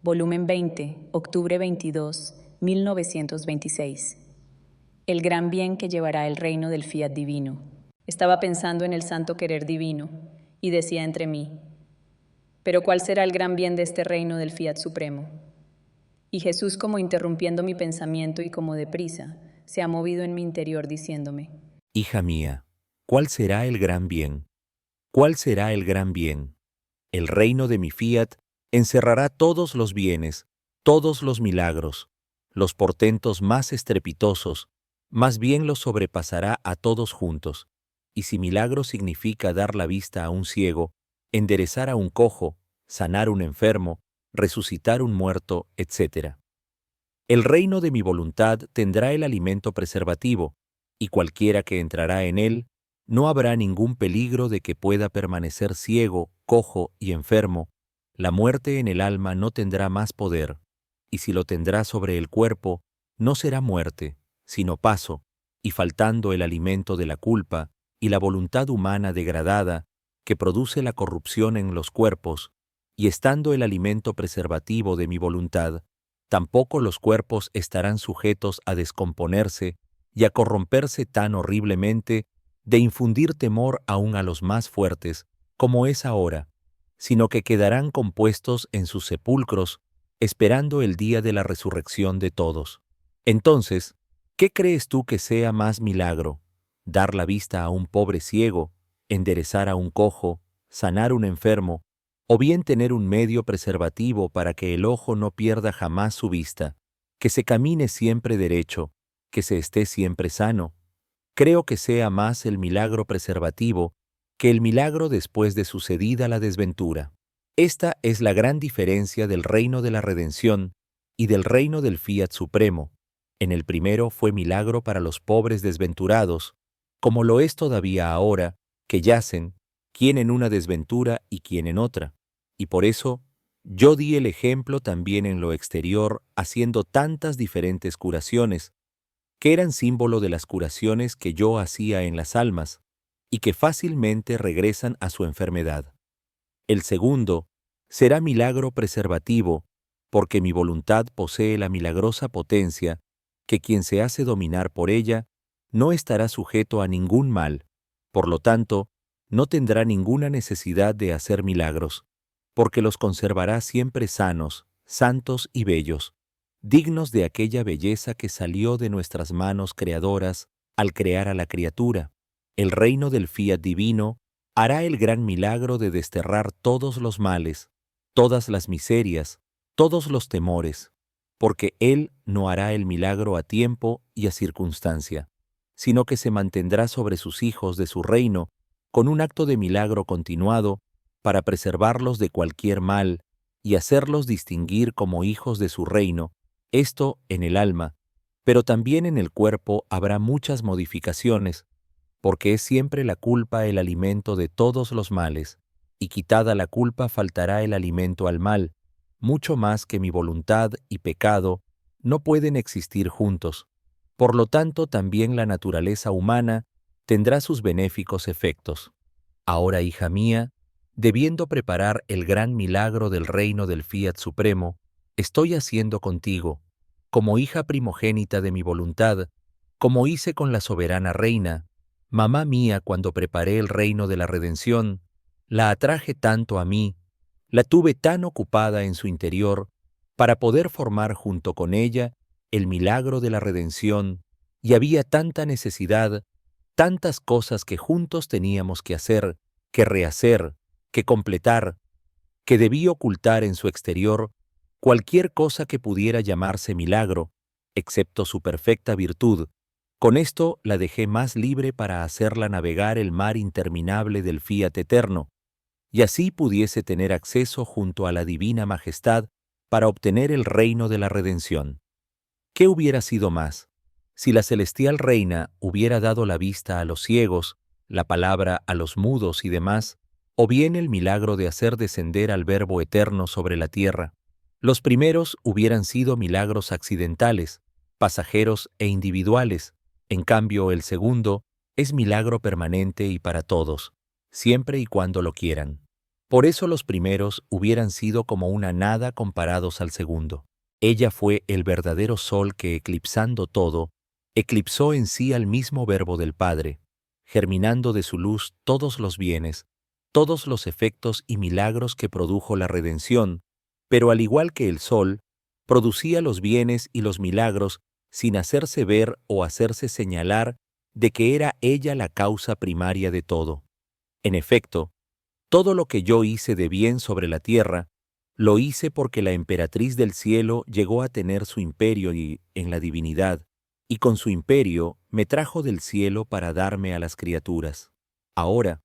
Volumen 20, octubre 22, 1926. El gran bien que llevará el reino del fiat divino. Estaba pensando en el santo querer divino y decía entre mí, ¿pero cuál será el gran bien de este reino del fiat supremo? Y Jesús, como interrumpiendo mi pensamiento y como deprisa, se ha movido en mi interior diciéndome, Hija mía, ¿cuál será el gran bien? ¿Cuál será el gran bien? El reino de mi fiat encerrará todos los bienes, todos los milagros, los portentos más estrepitosos, más bien los sobrepasará a todos juntos. Y si milagro significa dar la vista a un ciego, enderezar a un cojo, sanar un enfermo, resucitar un muerto, etc. El reino de mi voluntad tendrá el alimento preservativo, y cualquiera que entrará en él, no habrá ningún peligro de que pueda permanecer ciego, cojo y enfermo. La muerte en el alma no tendrá más poder, y si lo tendrá sobre el cuerpo, no será muerte, sino paso, y faltando el alimento de la culpa y la voluntad humana degradada, que produce la corrupción en los cuerpos, y estando el alimento preservativo de mi voluntad, tampoco los cuerpos estarán sujetos a descomponerse y a corromperse tan horriblemente de infundir temor aún a los más fuertes, como es ahora, sino que quedarán compuestos en sus sepulcros, esperando el día de la resurrección de todos. Entonces, ¿qué crees tú que sea más milagro? ¿Dar la vista a un pobre ciego, enderezar a un cojo, sanar un enfermo, o bien tener un medio preservativo para que el ojo no pierda jamás su vista, que se camine siempre derecho, que se esté siempre sano? Creo que sea más el milagro preservativo que el milagro después de sucedida la desventura. Esta es la gran diferencia del reino de la redención y del reino del fiat supremo. En el primero fue milagro para los pobres desventurados, como lo es todavía ahora, que yacen, quien en una desventura y quien en otra. Y por eso, yo di el ejemplo también en lo exterior, haciendo tantas diferentes curaciones, que eran símbolo de las curaciones que yo hacía en las almas, y que fácilmente regresan a su enfermedad. El segundo será milagro preservativo, porque mi voluntad posee la milagrosa potencia, que quien se hace dominar por ella no estará sujeto a ningún mal, por lo tanto, no tendrá ninguna necesidad de hacer milagros, porque los conservará siempre sanos, santos y bellos, dignos de aquella belleza que salió de nuestras manos creadoras al crear a la criatura. El reino del fiat divino hará el gran milagro de desterrar todos los males, todas las miserias, todos los temores, porque Él no hará el milagro a tiempo y a circunstancia, sino que se mantendrá sobre sus hijos de su reino con un acto de milagro continuado para preservarlos de cualquier mal y hacerlos distinguir como hijos de su reino, esto en el alma, pero también en el cuerpo habrá muchas modificaciones, porque es siempre la culpa el alimento de todos los males, y quitada la culpa faltará el alimento al mal, mucho más que mi voluntad y pecado no pueden existir juntos. Por lo tanto, también la naturaleza humana tendrá sus benéficos efectos. Ahora, hija mía, debiendo preparar el gran milagro del reino del fiat supremo, estoy haciendo contigo, como hija primogénita de mi voluntad, como hice con la soberana reina, mamá mía cuando preparé el reino de la redención, la atraje tanto a mí, la tuve tan ocupada en su interior, para poder formar junto con ella el milagro de la redención, y había tanta necesidad, tantas cosas que juntos teníamos que hacer, que rehacer, que completar, que debí ocultar en su exterior cualquier cosa que pudiera llamarse milagro, excepto su perfecta virtud. Con esto la dejé más libre para hacerla navegar el mar interminable del fiat eterno, y así pudiese tener acceso junto a la divina majestad para obtener el reino de la redención. ¿Qué hubiera sido más? Si la celestial reina hubiera dado la vista a los ciegos, la palabra a los mudos y demás, o bien el milagro de hacer descender al Verbo eterno sobre la tierra. Los primeros hubieran sido milagros accidentales, pasajeros e individuales. En cambio, el segundo es milagro permanente y para todos, siempre y cuando lo quieran. Por eso los primeros hubieran sido como una nada comparados al segundo. Ella fue el verdadero sol que, eclipsando todo, eclipsó en sí al mismo Verbo del Padre, germinando de su luz todos los bienes, todos los efectos y milagros que produjo la redención, pero al igual que el sol, producía los bienes y los milagros sin hacerse ver o hacerse señalar de que era ella la causa primaria de todo. En efecto, todo lo que yo hice de bien sobre la tierra, lo hice porque la emperatriz del cielo llegó a tener su imperio en la divinidad, y con su imperio me trajo del cielo para darme a las criaturas. Ahora,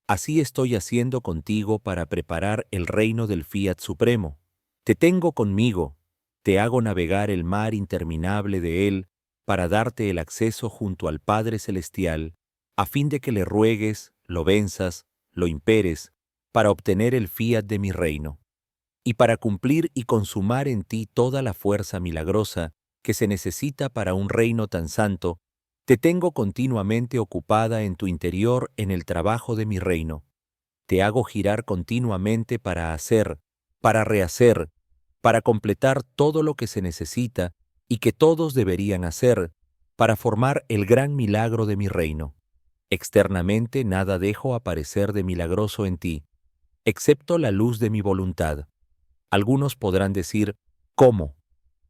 así estoy haciendo contigo para preparar el reino del Fiat Supremo. Te tengo conmigo, te hago navegar el mar interminable de él para darte el acceso junto al Padre Celestial, a fin de que le ruegues, lo venzas, lo imperes, para obtener el fiat de mi reino, y para cumplir y consumar en ti toda la fuerza milagrosa que se necesita para un reino tan santo, te tengo continuamente ocupada en tu interior en el trabajo de mi reino. Te hago girar continuamente para hacer, para rehacer, para completar todo lo que se necesita y que todos deberían hacer, para formar el gran milagro de mi reino. Externamente nada dejo aparecer de milagroso en ti, excepto la luz de mi voluntad. Algunos podrán decir, ¿cómo?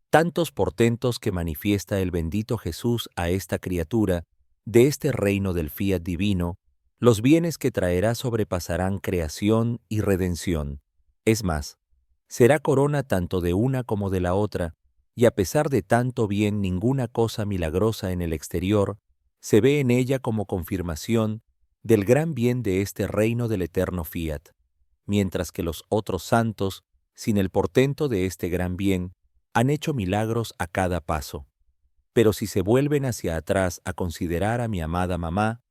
Tantos portentos que manifiesta el bendito Jesús a esta criatura, de este reino del fiat divino, los bienes que traerá sobrepasarán creación y redención. Es más, será corona tanto de una como de la otra, y a pesar de tanto bien ninguna cosa milagrosa en el exterior se ve en ella como confirmación del gran bien de este reino del eterno fiat, mientras que los otros santos, sin el portento de este gran bien, han hecho milagros a cada paso. Pero si se vuelven hacia atrás a considerar a mi amada mamá,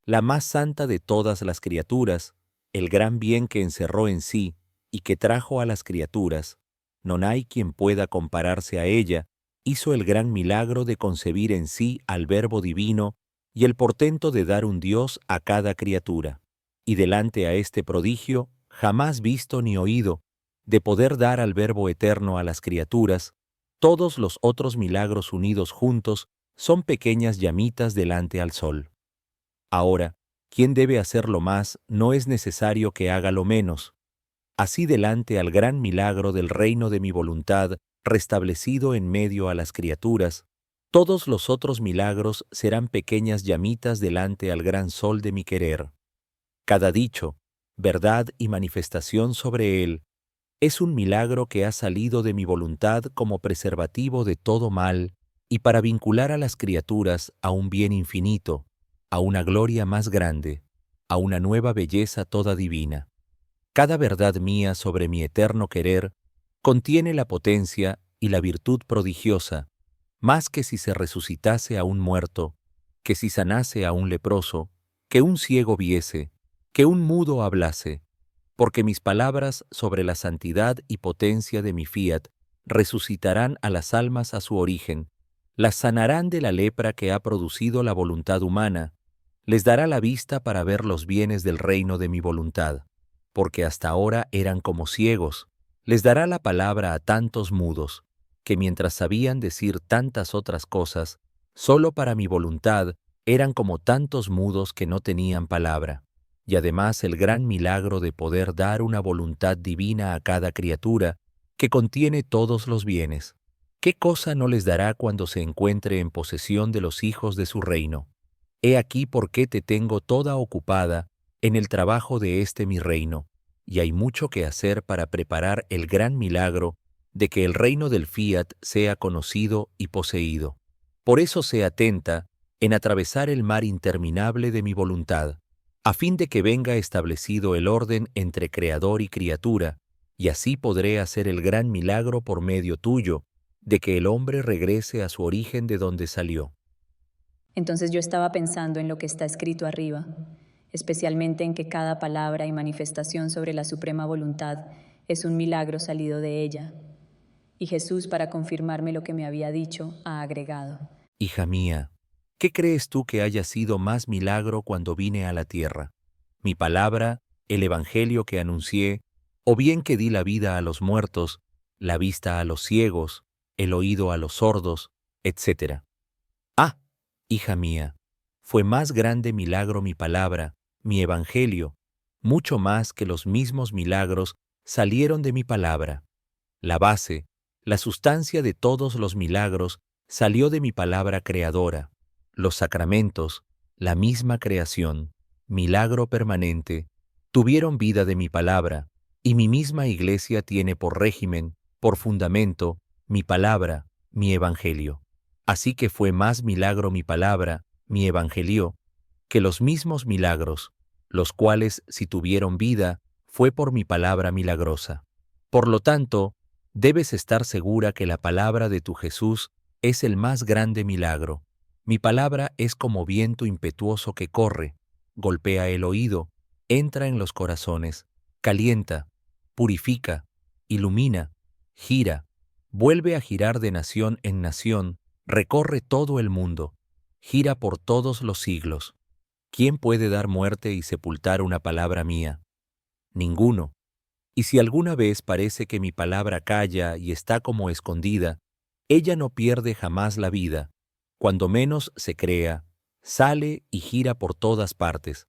la más santa de todas las criaturas, el gran bien que encerró en sí y que trajo a las criaturas, no hay quien pueda compararse a ella, hizo el gran milagro de concebir en sí al Verbo divino y el portento de dar un Dios a cada criatura. Y delante a este prodigio, jamás visto ni oído, de poder dar al Verbo eterno a las criaturas, todos los otros milagros unidos juntos son pequeñas llamitas delante al sol. Ahora, quien debe hacerlo más no es necesario que haga lo menos. Así delante al gran milagro del reino de mi voluntad, restablecido en medio a las criaturas, todos los otros milagros serán pequeñas llamitas delante al gran sol de mi querer. Cada dicho, verdad y manifestación sobre él, es un milagro que ha salido de mi voluntad como preservativo de todo mal y para vincular a las criaturas a un bien infinito, a una gloria más grande, a una nueva belleza toda divina. Cada verdad mía sobre mi eterno querer contiene la potencia y la virtud prodigiosa, más que si se resucitase a un muerto, que si sanase a un leproso, que un ciego viese, que un mudo hablase, porque mis palabras sobre la santidad y potencia de mi fiat resucitarán a las almas a su origen, las sanarán de la lepra que ha producido la voluntad humana, les dará la vista para ver los bienes del reino de mi voluntad, porque hasta ahora eran como ciegos, les dará la palabra a tantos mudos, que mientras sabían decir tantas otras cosas, solo para mi voluntad eran como tantos mudos que no tenían palabra. Y además el gran milagro de poder dar una voluntad divina a cada criatura, que contiene todos los bienes. ¿Qué cosa no les dará cuando se encuentre en posesión de los hijos de su reino? He aquí por qué te tengo toda ocupada en el trabajo de este mi reino, y hay mucho que hacer para preparar el gran milagro de que el reino del fiat sea conocido y poseído. Por eso sé atenta en atravesar el mar interminable de mi voluntad, a fin de que venga establecido el orden entre creador y criatura, y así podré hacer el gran milagro por medio tuyo, de que el hombre regrese a su origen de donde salió. Entonces yo estaba pensando en lo que está escrito arriba, especialmente en que cada palabra y manifestación sobre la suprema voluntad es un milagro salido de ella. Y Jesús, para confirmarme lo que me había dicho, ha agregado: Hija mía, ¿qué crees tú que haya sido más milagro cuando vine a la tierra? ¿Mi palabra, el evangelio que anuncié, o bien que di la vida a los muertos, la vista a los ciegos, el oído a los sordos, etc. Ah, hija mía, fue más grande milagro mi palabra, mi evangelio, mucho más que los mismos milagros salieron de mi palabra. La base, la sustancia de todos los milagros salió de mi palabra creadora. Los sacramentos, la misma creación, milagro permanente, tuvieron vida de mi palabra, y mi misma Iglesia tiene por régimen, por fundamento, mi palabra, mi evangelio. Así que fue más milagro mi palabra, mi evangelio, que los mismos milagros, los cuales, si tuvieron vida, fue por mi palabra milagrosa. Por lo tanto, debes estar segura que la palabra de tu Jesús es el más grande milagro. Mi palabra es como viento impetuoso que corre, golpea el oído, entra en los corazones, calienta, purifica, ilumina, gira, vuelve a girar de nación en nación, recorre todo el mundo, gira por todos los siglos. ¿Quién puede dar muerte y sepultar una palabra mía? Ninguno. Y si alguna vez parece que mi palabra calla y está como escondida, ella no pierde jamás la vida. Cuando menos se crea, sale y gira por todas partes.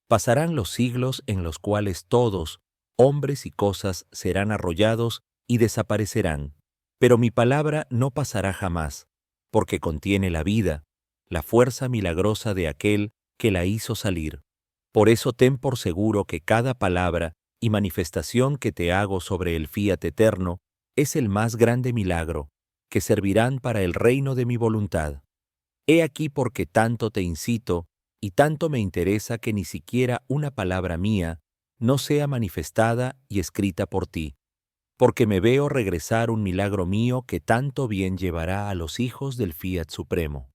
Pasarán los siglos en los cuales todos, hombres y cosas, serán arrollados y desaparecerán. Pero mi palabra no pasará jamás, porque contiene la vida, la fuerza milagrosa de aquel que la hizo salir. Por eso ten por seguro que cada palabra y manifestación que te hago sobre el fiat eterno es el más grande milagro, que servirán para el reino de mi voluntad. He aquí porque tanto te incito y tanto me interesa que ni siquiera una palabra mía no sea manifestada y escrita por ti, porque me veo regresar un milagro mío que tanto bien llevará a los hijos del fiat supremo.